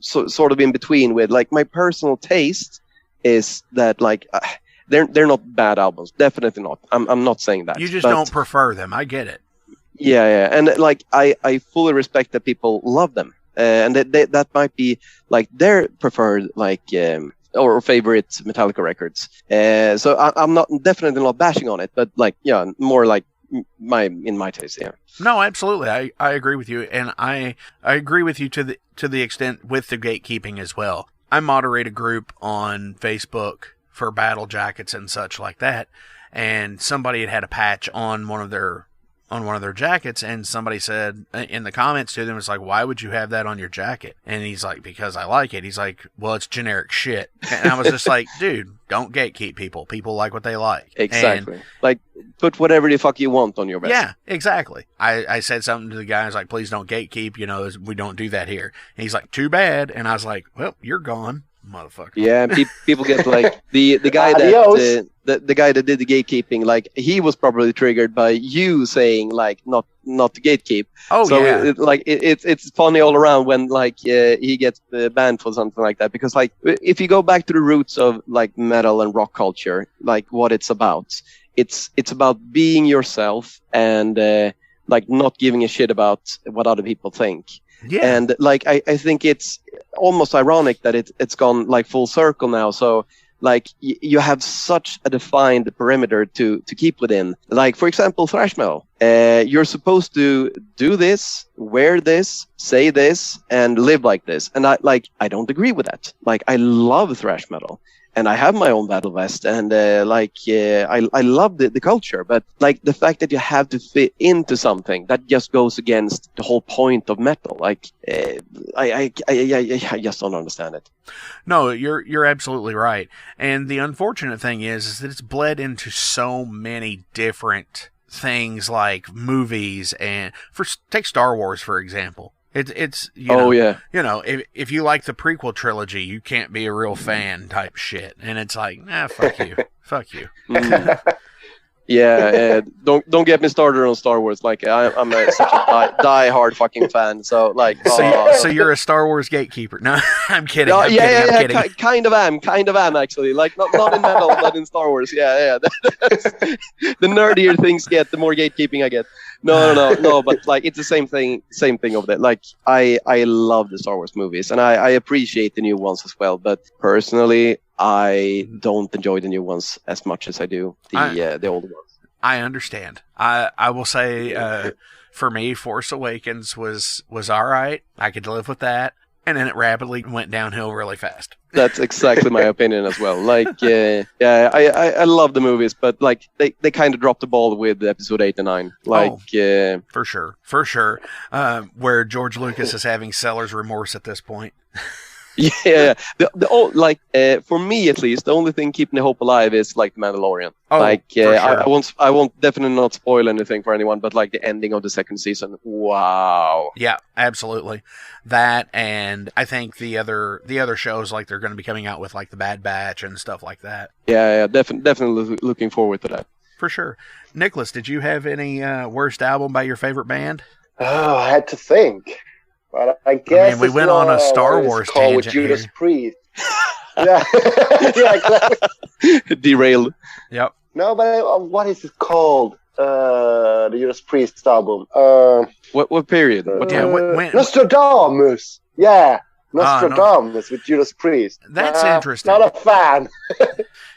sort of in between with like my personal taste is that like they're not bad albums, definitely not. I'm not saying that. You just don't prefer them. I get it. Yeah, and like I fully respect that people love them, and that might be like their preferred like or favorite Metallica records. So I'm definitely not bashing on it, but like yeah, more like in my taste. Yeah. No, absolutely. I agree with you, and I agree with you to the extent with the gatekeeping as well. I moderate a group on Facebook for battle jackets and such like that, and somebody had a patch on one of their jackets, and somebody said in the comments to them, it's like, why would you have that on your jacket? And he's like, because I like it. He's like, well, it's generic shit. And I was just like, dude, don't gatekeep people. People like what they like. Exactly. And, like, put whatever the fuck you want on your vest. Yeah, exactly. I said something to the guy. I was like, please don't gatekeep. You know, we don't do that here. And he's like, too bad. And I was like, well, you're gone, motherfucker. Yeah, people get like the guy that the guy that did the gatekeeping, like he was probably triggered by you saying like not to gatekeep. Oh so yeah. It's funny all around when like he gets banned for something like that, because like if you go back to the roots of like metal and rock culture, like what it's about being yourself and like not giving a shit about what other people think. Yeah. And like I think it's almost ironic that it's gone like full circle now. So like you have such a defined perimeter to keep within. Like for example, thrash metal. You're supposed to do this, wear this, say this, and live like this. And I don't agree with that. Like I love thrash metal. And I have my own battle vest, and I love the culture. But like the fact that you have to fit into something that just goes against the whole point of metal, like I just don't understand it. No, you're absolutely right. And the unfortunate thing is that it's bled into so many different things, like movies, and take Star Wars for example. It's you know, you know, if you like the prequel trilogy, you can't be a real fan type shit, and it's like, fuck you, fuck you. Yeah, don't get me started on Star Wars. Like I'm such a die-hard fucking fan. So like, so you're a Star Wars gatekeeper? No, I'm kidding. No, I'm kidding. Kind of am actually. Like not in metal, but in Star Wars. Yeah. The nerdier things get, the more gatekeeping I get. No. But like it's the same thing over there. Like I love the Star Wars movies, and I appreciate the new ones as well. But personally, I don't enjoy the new ones as much as I do the older ones. I understand. I will say, for me, Force Awakens was all right. I could live with that, and then it rapidly went downhill really fast. That's exactly my opinion as well. Like, I love the movies, but like they kind of dropped the ball with episode 8 and 9. Like, for sure. Where George Lucas is having seller's remorse at this point. Yeah. For me at least, the only thing keeping the hope alive is like The Mandalorian. Oh, like, sure. I won't definitely not spoil anything for anyone, but like the ending of the second season, wow. Yeah, absolutely. That, and I think the other shows, like they're going to be coming out with like the Bad Batch and stuff like that. Yeah, definitely looking forward to that. For sure. Niklas, did you have any worst album by your favorite band? Oh, I had to think. But I guess we went on a Star Wars tangent with Judas here. Priest. Yeah, exactly. Derailed. Yep. No, but what is it called? The Judas Priest album. What period? When Nostradamus. Yeah. Nostradamus with Judas Priest. That's interesting. Not a fan.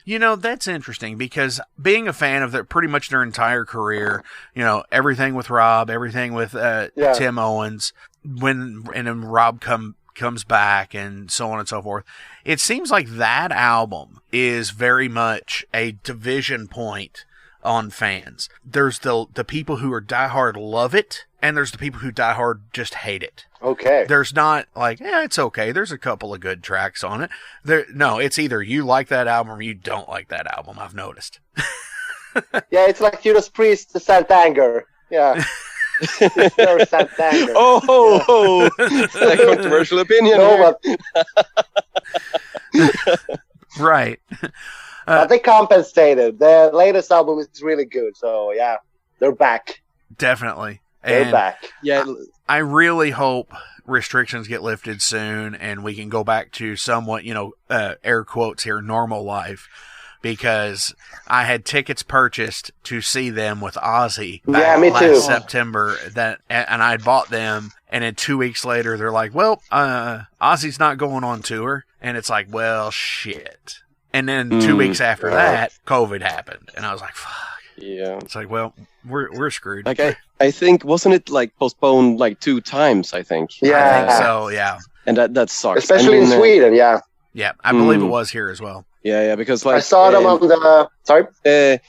You know, that's interesting because being a fan of pretty much their entire career, you know, everything with Rob, everything with Tim Owens, and then Rob comes back and so on and so forth. It seems like that album is very much a division point on fans. There's the people who are diehard love it, and there's the people who diehard just hate it. Okay. There's not like, it's okay. There's a couple of good tracks on it. No, it's either you like that album or you don't like that album. I've noticed. Yeah, it's like Judas Priest, the Sant Anger. Yeah. Sant Anger. Oh, a controversial opinion. No, but right. But they compensated. The latest album is really good. So yeah, they're back. Definitely. They're back. Yeah. I really hope restrictions get lifted soon and we can go back to somewhat, air quotes here, normal life, because I had tickets purchased to see them with Ozzy back last September and I bought them, and then 2 weeks later they're like, well, Ozzy's not going on tour, and it's like, well, shit. And then 2 weeks after that, COVID happened, and I was like, fuck. Yeah. It's like, well, we're screwed. Like I think, wasn't it like postponed like 2 times, I think? Yeah. I think so, yeah. And that sucks. Especially in Sweden, yeah. Yeah, I believe it was here as well. Yeah, because like... I saw them on the... Sorry? But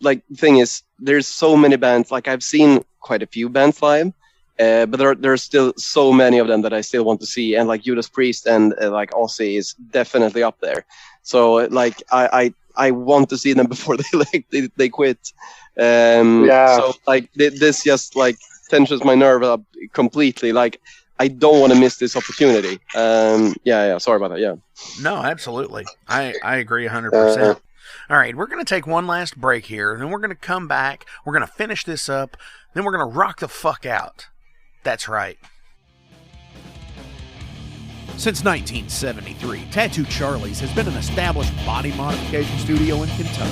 like the thing is, there's so many bands, like I've seen quite a few bands live, but there's still so many of them that I still want to see, and like Judas Priest and like Ozzy is definitely up there. So like I want to see them before they quit. So like this just like tensions my nerve up completely. Like I don't want to miss this opportunity. Sorry about that. Yeah. No, absolutely. I agree 100%. All right, we're going to take one last break here, and then we're going to come back. We're going to finish this up. Then we're going to rock the fuck out. That's right. Since 1973, Tattoo Charlie's has been an established body modification studio in Kentucky,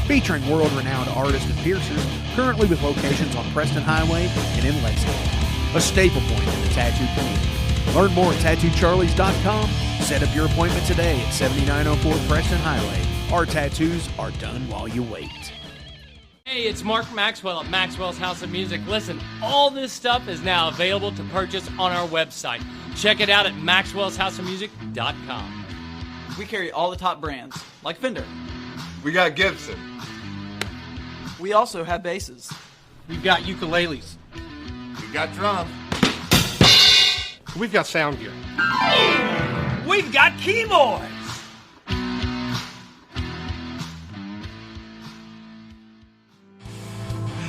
featuring world-renowned artists and piercers, currently with locations on Preston Highway and in Lexington, a staple point in the tattoo community. Learn more at TattooCharlies.com. Set up your appointment today at 7904 Preston Highway. Our tattoos are done while you wait. Hey, it's Mark Maxwell at Maxwell's House of Music. Listen, all this stuff is now available to purchase on our website. Check it out at maxwellshouseofmusic.com. We carry all the top brands, like Fender. We got Gibson. We also have basses. We've got ukuleles. We got drums. We've got sound gear. We've got keyboards.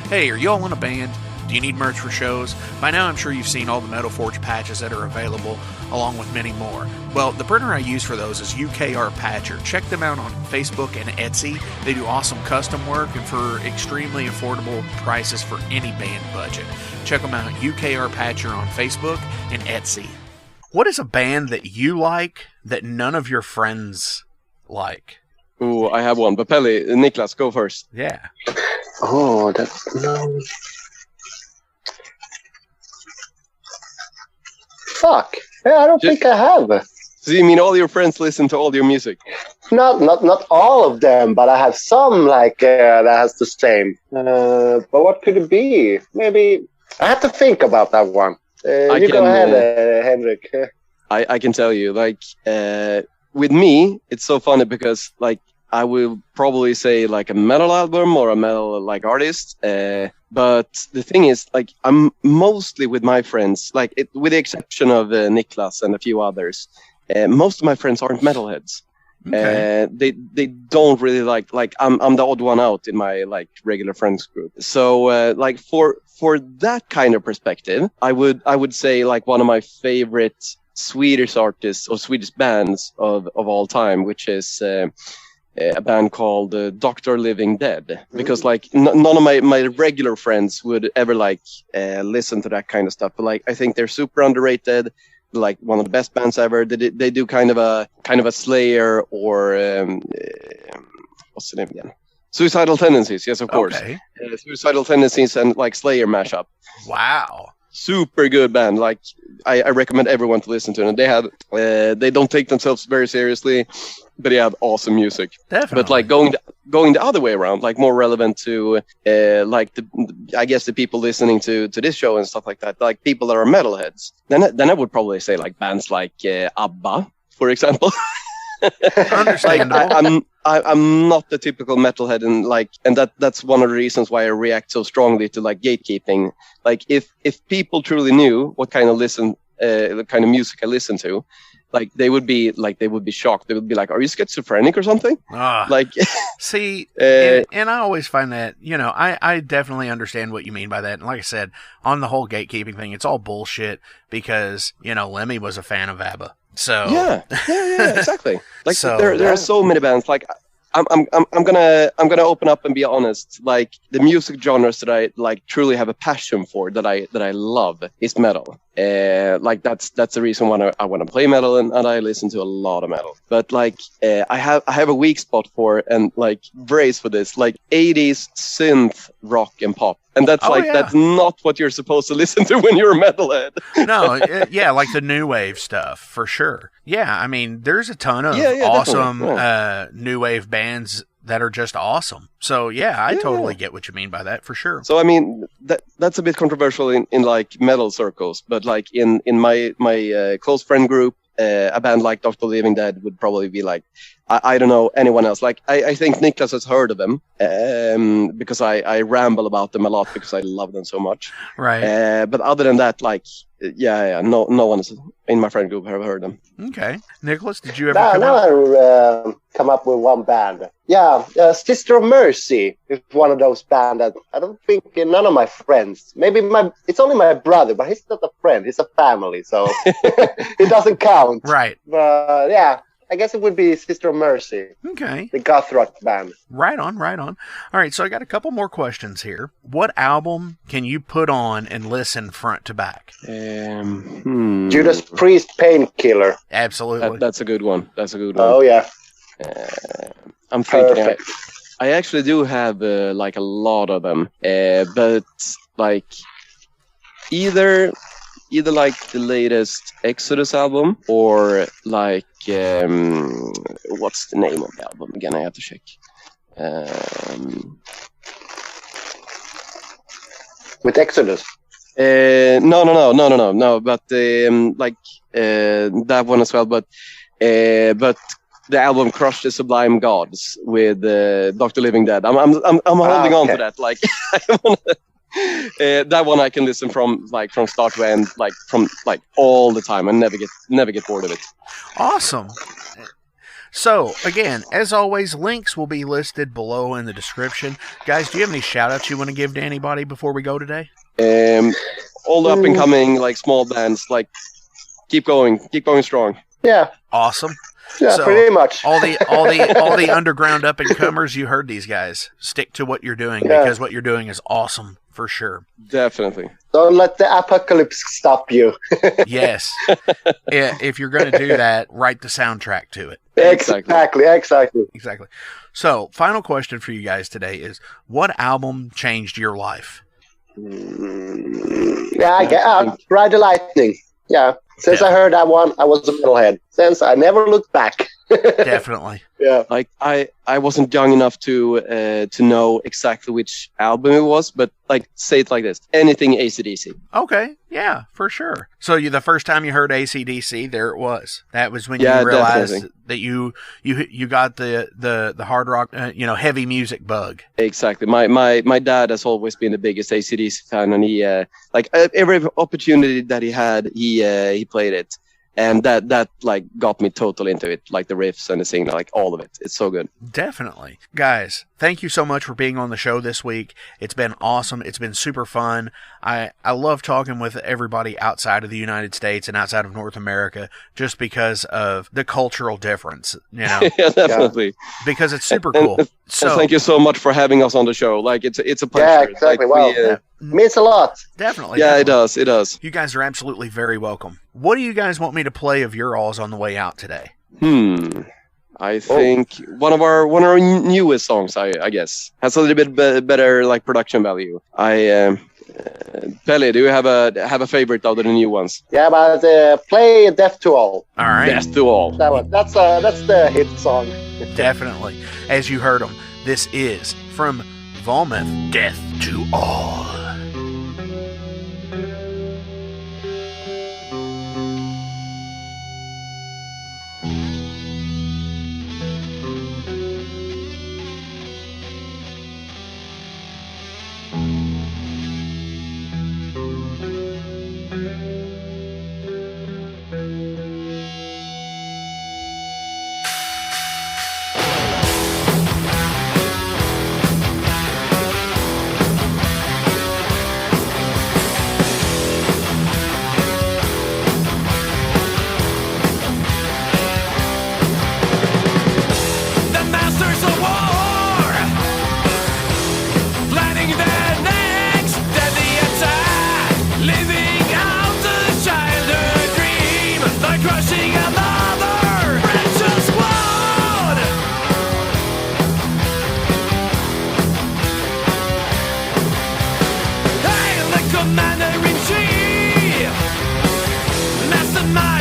Hey, are y'all in a band? Do you need merch for shows? By now I'm sure you've seen all the Metal Forge patches that are available, along with many more. Well, the printer I use for those is UKR Patcher. Check them out on Facebook and Etsy. They do awesome custom work and for extremely affordable prices for any band budget. Check them out, UKR Patcher on Facebook and Etsy. What is a band that you like that none of your friends like? Ooh, I have one. But Pelle, Niklas, go first. Yeah. Oh, that's... Fuck. Yeah, I don't think I have. So you mean all your friends listen to all your music? Not all of them, but I have some like that has the same. But what could it be? Maybe I have to think about that one. You go ahead, Henrik. I can tell you, like, with me, it's so funny because, like, I will probably say like a metal album or a metal like artist. But the thing is, like, I'm mostly with my friends, like, with the exception of Niklas and a few others. Most of my friends aren't metalheads. Okay. They don't really like I'm the odd one out in my like regular friends group. So like for that kind of perspective, I would say like one of my favorite Swedish artists or Swedish bands of all time, which is a band called Dr. Living Dead, because like none of my regular friends would ever like listen to that kind of stuff. But like I think they're super underrated. Like one of the best bands ever. They do kind of a Slayer or what's the name again? Suicidal Tendencies, yes, of course. Okay. Suicidal Tendencies and like Slayer mashup. Wow. Super good band. Like I recommend everyone to listen to them. They have they don't take themselves very seriously, but they have awesome music. Definitely. But like going the other way around, like more relevant to like I guess the people listening to this show and stuff like that, like people that are metalheads. Then I would probably say like bands like ABBA, for example. Understandable. I'm not the typical metalhead, and that's one of the reasons why I react so strongly to like gatekeeping. Like if people truly knew what kind of music I listen to, like they would be shocked. They would be like, "Are you schizophrenic or something?" Like, see, and I always find that, you know, I definitely understand what you mean by that. And like I said, on the whole gatekeeping thing, it's all bullshit because, you know, Lemmy was a fan of ABBA. So yeah, exactly. Like so, there are so many bands. Like I'm gonna open up and be honest. Like the music genres that I like truly have a passion for, that I love, is metal. Like that's the reason why I want to play metal, and I listen to a lot of metal. But like I have a weak spot for, and like brace for this, like 80s synth rock and pop. And that's that's not what you're supposed to listen to when you're a metalhead. No, yeah, like the new wave stuff, for sure. Yeah, I mean, there's a ton of awesome new wave bands that are just awesome. So, yeah, I totally get what you mean by that, for sure. So, I mean, that's a bit controversial in like metal circles, but like in my close friend group, a band like Dr. Living Dead would probably be like, I don't know anyone else. Like I think Niklas has heard of them because I ramble about them a lot because I love them so much. Right. But other than that, like no one in my friend group have heard them. Okay, Niklas, did you ever come up with one band? Yeah, Sister of Mercy is one of those bands that I don't think none of my friends. Maybe it's only my brother, but he's not a friend. He's a family, so it doesn't count. Right. But yeah. I guess it would be Sister of Mercy. Okay. The goth rock band. Right on. All right, so I got a couple more questions here. What album can you put on and listen front to back? Judas Priest, Painkiller. Absolutely. That's a good one. Oh, yeah. I'm thinking I actually do have like a lot of them, but like either like the latest Exodus album or like what's the name of the album again? I have to check. With Exodus? No. But like that one as well. But the album "Crush the Sublime Gods" with Dr. Living Dead. I'm holding on to that. Like I wanna. That one I can listen from start to end, from all the time. I never get bored of it. Awesome. So again, as always, links will be listed below in the description. Guys, do you have any shout outs you want to give to anybody before we go today? All the up and coming small bands, keep going strong. Yeah. Awesome. Yeah, so pretty much. all the underground up and comers, you heard these guys. Stick to what you're doing because what you're doing is awesome for sure. Definitely. Don't let the apocalypse stop you. Yes. If you're going to do that, write the soundtrack to it. Exactly. So, final question for you guys today is: what album changed your life? Ride the Lightning. Yeah. Since I heard that one, I was a metalhead. Since I never looked back. Definitely. Yeah. Like I wasn't young enough to know exactly which album it was, but say it like this: anything AC/DC. Okay. Yeah, for sure. So the first time you heard AC/DC, there it was. That was when you realized that you got the hard rock, heavy music bug. Exactly. My dad has always been the biggest AC/DC fan, and he every opportunity that he had, he played it. And that got me totally into it, like the riffs and the singing, all of it. It's so good. Definitely. Guys, thank you so much for being on the show this week. It's been awesome. It's been super fun. I love talking with everybody outside of the United States and outside of North America just because of the cultural difference, Yeah, definitely. Because it's super cool. So thank you so much for having us on the show. It's a pleasure. Yeah, exactly. Wow. Means a lot. Definitely. Yeah, definitely. It does. You guys are absolutely very welcome. What do you guys want me to play of your alls on the way out today? I think one of our newest songs, I guess, has a little bit better like production value. Pelle, do you have a favorite out of the new ones? Yeah, but play Death to All. All right. Death to All. That one. That's the hit song. Definitely. As you heard them, this is from Vometh, Death to All. Commander in chief, mastermind.